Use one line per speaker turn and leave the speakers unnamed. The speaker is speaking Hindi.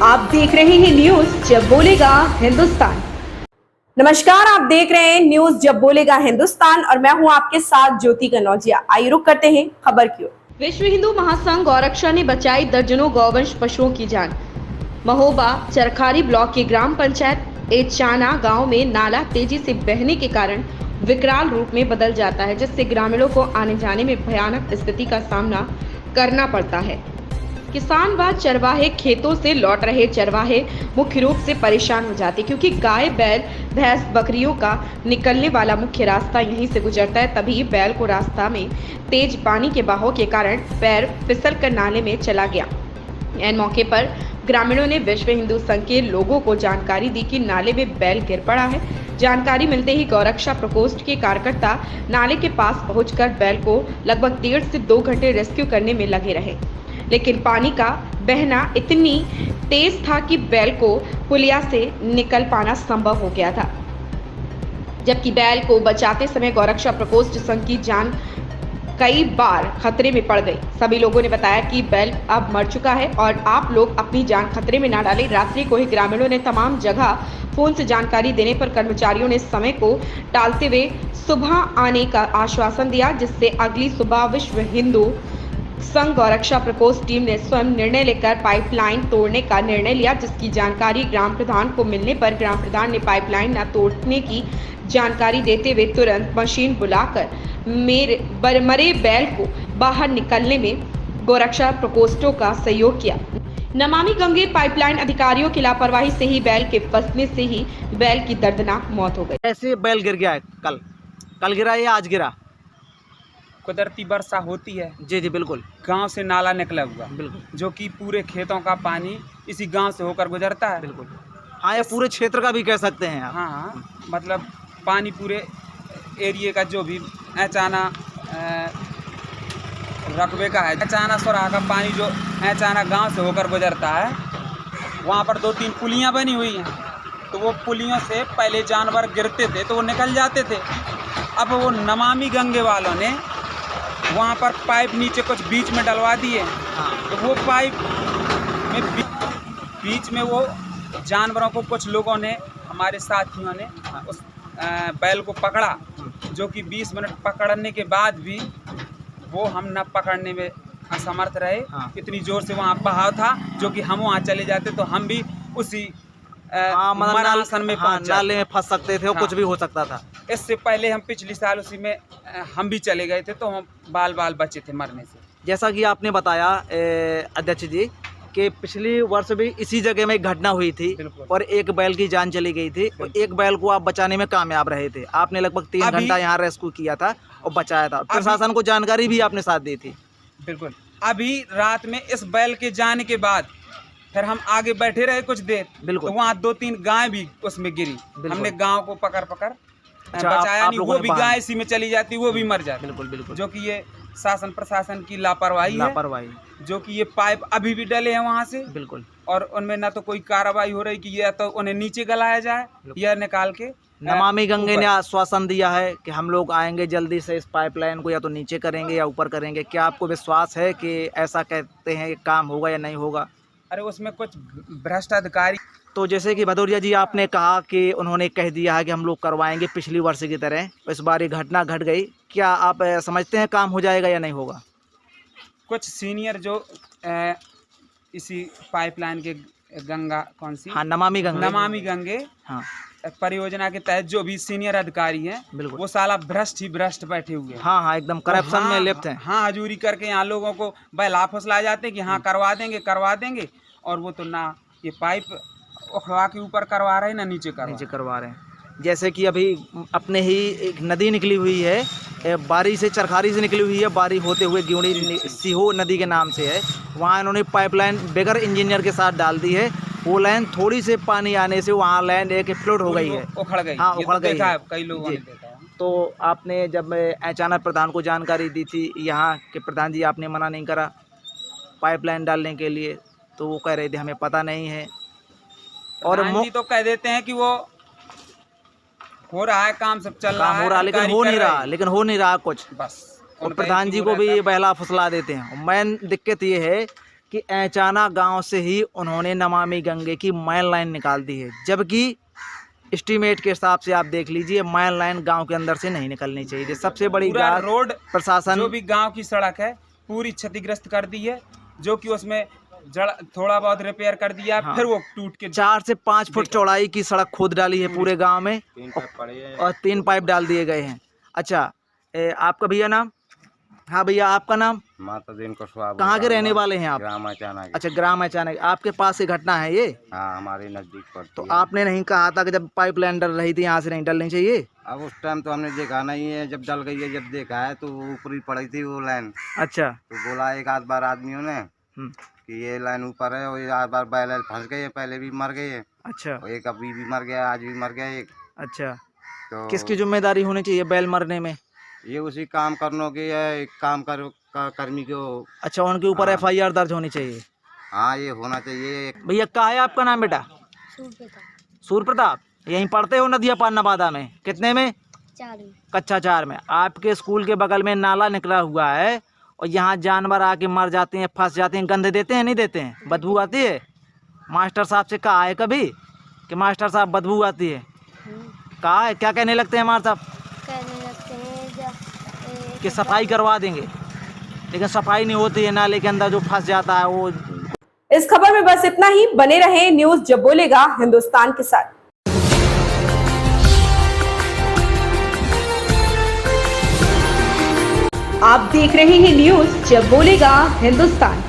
आप देख रहे हैं न्यूज जब बोलेगा हिंदुस्तान। नमस्कार, आप देख रहे हैं न्यूज जब बोलेगा हिंदुस्तान और मैं हूं आपके साथ ज्योति कनौजिया। आइए रुक करते हैं खबर की ओर। विश्व हिंदू महासंघ गौरक्षा ने बचाई दर्जनों गौवंश पशुओं की जान। महोबा चरखारी ब्लॉक की ग्राम पंचायत एचाना गांव में नाला तेजी से बहने के कारण विकराल रूप में बदल जाता है, जिससे ग्रामीणों को आने जाने में भयानक स्थिति का सामना करना पड़ता है। किसान व चरवाहे खेतों से लौट रहे चरवाहे मुख्य रूप से परेशान हो जाते, क्योंकि गाय बैल भैंस बकरियों का निकलने वाला मुख्य रास्ता यहीं से गुजरता है। तभी बैल को रास्ता में तेज पानी के बहाव के कारण पैर फिसल कर नाले में चला गया। ऐन मौके पर ग्रामीणों ने विश्व हिंदू संघ के लोगों को जानकारी दी कि नाले में बैल गिर पड़ा है। जानकारी मिलते ही गौरक्षा प्रकोष्ठ के कार्यकर्ता नाले के पास पहुंचकर बैल को लगभग 1.5 से 2 घंटे रेस्क्यू करने में लगे रहे, लेकिन पानी का बहना इतनी तेज था कि बैल को पुलिया से निकल पाना संभव हो गया था। जबकि बैल को बचाते समय गौरक्षा प्रकोष्ठ संघ की जान कई बार खतरे में पड़ गई। सभी लोगों ने बताया कि बैल अब मर चुका है और आप लोग अपनी जान खतरे में ना डालें। रात्रि को ही ग्रामीणों ने तमाम जगह फोन से जानकारी देने पर कर्मचारियों ने समय को टालते हुए सुबह आने का आश्वासन दिया, जिससे अगली सुबह विश्व हिंदू संघ गौरक्षा प्रकोष्ठ टीम ने स्वयं निर्णय लेकर पाइपलाइन तोड़ने का निर्णय लिया, जिसकी जानकारी ग्राम प्रधान को मिलने पर ग्राम प्रधान ने पाइपलाइन न तोड़ने की जानकारी देते हुए तुरंत मशीन बुलाकर मरे बैल को बाहर निकलने में गौरक्षा प्रकोष्ठों का सहयोग किया। नमामि गंगे पाइपलाइन अधिकारियों की लापरवाही से ही बैल के फंसने से ही बैल की दर्दनाक मौत हो गई।
ऐसे बैल गिर गया है, कल गिरा या आज गिरा?
कुदरती वर्षा होती है
जी बिल्कुल।
गांव से नाला निकला हुआ,
बिल्कुल,
जो कि पूरे खेतों का पानी इसी गांव से होकर गुजरता है।
बिल्कुल। हाँ, ये पूरे क्षेत्र का भी कह सकते हैं आप।
हाँ, मतलब पानी पूरे एरिया का जो भी ऐचाना रकबे का है, ऐचाना सुराह का पानी जो ऐचाना गांव से होकर गुजरता है, वहाँ पर 2-3 पुलियाँ बनी हुई हैं। तो वो पुलियों से पहले जानवर गिरते थे तो वो निकल जाते थे। अब वो नमामि गंगे वालों ने वहाँ पर पाइप नीचे कुछ बीच में डलवा दिए। तो वो पाइप में बीच में वो जानवरों को कुछ लोगों ने, हमारे साथियों ने उस बैल को पकड़ा, जो कि 20 मिनट पकड़ने के बाद भी वो हम न पकड़ने में असमर्थ रहे। इतनी जोर से वहाँ बहाव था, जो कि हम वहाँ चले जाते तो हम भी उसी मरासन में
नाले में फंस सकते थे और कुछ भी हो सकता था।
इससे पहले हम पिछले साल उसी में हम भी चले गए थे, तो हम बाल बचे थे मरने से।
जैसा कि आपने बताया अध्यक्ष जी कि पिछली वर्ष भी इसी जगह में एक घटना हुई थी और एक बैल की जान चली गई थी और एक बैल को आप बचाने में कामयाब रहे थे। आपने लगभग 3 घंटा यहाँ रेस्क्यू किया था और बचाया था। प्रशासन को जानकारी भी आपने साथ दी थी।
बिल्कुल। अभी रात में इस बैल के जाने के बाद फिर हम आगे बैठे रहे कुछ देर,
बिल्कुल।
तो वहाँ 2-3 गाय भी उसमें गिरी। हमने गांव को पकड़ बचाया नहीं, वो भी गाय इसी में चली जाती, वो भी मर जाती।
बिल्कुल।
जो कि ये शासन प्रशासन की लापरवाही है, जो कि ये पाइप अभी भी डले हैं वहाँ से।
बिल्कुल।
और उनमें ना तो कोई कार्रवाई हो रही कि या तो उन्हें नीचे गलाया जाए या निकाल के।
नमामि गंगे ने आश्वासन दिया है कि हम लोग आएंगे जल्दी से, इस पाइपलाइन को या तो नीचे करेंगे या ऊपर करेंगे। क्या आपको विश्वास है कि ऐसा कहते हैं काम होगा या नहीं होगा?
अरे उसमें कुछ भ्रष्ट अधिकारी।
तो जैसे कि भदौरिया जी आपने कहा कि उन्होंने कह दिया है कि हम लोग करवाएंगे पिछली वर्ष की तरह, इस बार ये घटना घट गई, क्या आप समझते हैं काम हो जाएगा या नहीं होगा?
कुछ सीनियर जो इसी पाइपलाइन के गंगा कौन सी,
हाँ, नमामि
गंगे
हाँ
परियोजना के तहत जो भी सीनियर अधिकारी हैं, वो साला भ्रष्ट ही भ्रष्ट बैठे हुए हैं।
हाँ, एकदम करप्शन में लिप्त हैं।
हाँ, हजूरी करके यहाँ लोगों को बहला फुसला जाते हैं कि हाँ करवा देंगे, और वो तो ना ये पाइप उखड़वा के ऊपर करवा रहे हैं ना नीचे
करवा रहे हैं। जैसे कि अभी अपने ही एक नदी निकली हुई है, बारी से चरखारी से निकली हुई है, बारी होते हुए ग्यूणी सीहो नदी के नाम से है। वहाँ इन्होंने पाइपलाइन बगैर इंजीनियर के साथ डाल दी है। वो लाइन थोड़ी से पानी आने से वहाँ लाइन एक फ्लोट हो गई है,
उखड़ गई।
हाँ, उखड़ गई है।
कई लोगों ने देखा है।
तो आपने जब अचानक प्रधान को जानकारी दी थी यहाँ के प्रधान जी, आपने मना नहीं करा पाइपलाइन डालने के लिए, तो वो कह रहे थे हमें पता नहीं है। और
जी तो कह देते हैं कि वो हो रहा है, काम सब चल रहा है,
लेकिन हो नहीं रहा कुछ, बस। और प्रधान जी को भी बहला फुसला देते हैं। मेन दिक्कत ये है कि ऐचाना गांव से ही उन्होंने नमामि गंगे की मेन लाइन निकाल दी है, जबकि एस्टीमेट के हिसाब से आप देख लीजिए मेन लाइन गांव के अंदर से नहीं निकलनी चाहिए। सबसे बड़ी
पूरा
बात
रोड
प्रशासन
जो भी गांव की सड़क है पूरी क्षतिग्रस्त कर दी है, जो कि उसमें थोड़ा बहुत रिपेयर कर दिया है,
हाँ।
फिर वो टूट के
4 से 5 फुट चौड़ाई की सड़क खोद डाली है पूरे गांव में और 3 पाइप डाल दिए गए हैं। अच्छा, आपका भैया नाम? हाँ भैया, आपका नाम?
माता दिन को स्वाब।
कहाँ के रहने वाले हैं आप?
ग्राम अचानक।
अच्छा, ग्राम अचानक। आपके पास ये घटना है ये?
हाँ, हमारे नजदीक पड़ती
तो
है।
आपने नहीं कहा था कि जब पाइपलाइन डल रही थी यहाँ से नहीं डलनी चाहिए?
अब उस टाइम तो हमने देखा नहीं है, जब डल गई है, जब देखा है तो वो ऊपर ही पड़ी थी वो लाइन।
अच्छा।
तो बोला एक आध बार आदमियों ने कि ये लाइन ऊपर है, और ये आध बार बैल फंस गई है, पहले भी मर गई है।
अच्छा।
और एक अभी भी मर गया, आज भी मर गया एक।
अच्छा,
तो
किसकी जिम्मेदारी होनी चाहिए बैल मरने में?
ये उसी काम करने की है, काम कर्मी को।
अच्छा, उनके ऊपर
हाँ।
FIR दर्ज होनी चाहिए।
हाँ, ये होना चाहिए।
भैया, क्या है आपका नाम बेटा? सूर्य प्रताप। यहीं पढ़ते हो नदिया पार नवादा में? कितने में?
4
कक्षा 4 में। आपके स्कूल के बगल में नाला निकला हुआ है और यहाँ जानवर आके मर जाते हैं, फंस जाते हैं, गंदे देते हैं नहीं देते हैं? बदबू आती है? मास्टर साहब से कहा है कभी कि मास्टर साहब बदबू आती है? कहा है? क्या कहने लगते हैं हमारे साहब?
कहने लगते हैं
कि सफाई करवा देंगे, लेकिन सफाई नहीं होती है, नाले के अंदर जो फंस जाता है वो।
इस खबर में बस इतना ही। बने रहे न्यूज़ जब बोलेगा हिंदुस्तान के साथ। आप देख रहे हैं न्यूज़ जब बोलेगा हिंदुस्तान।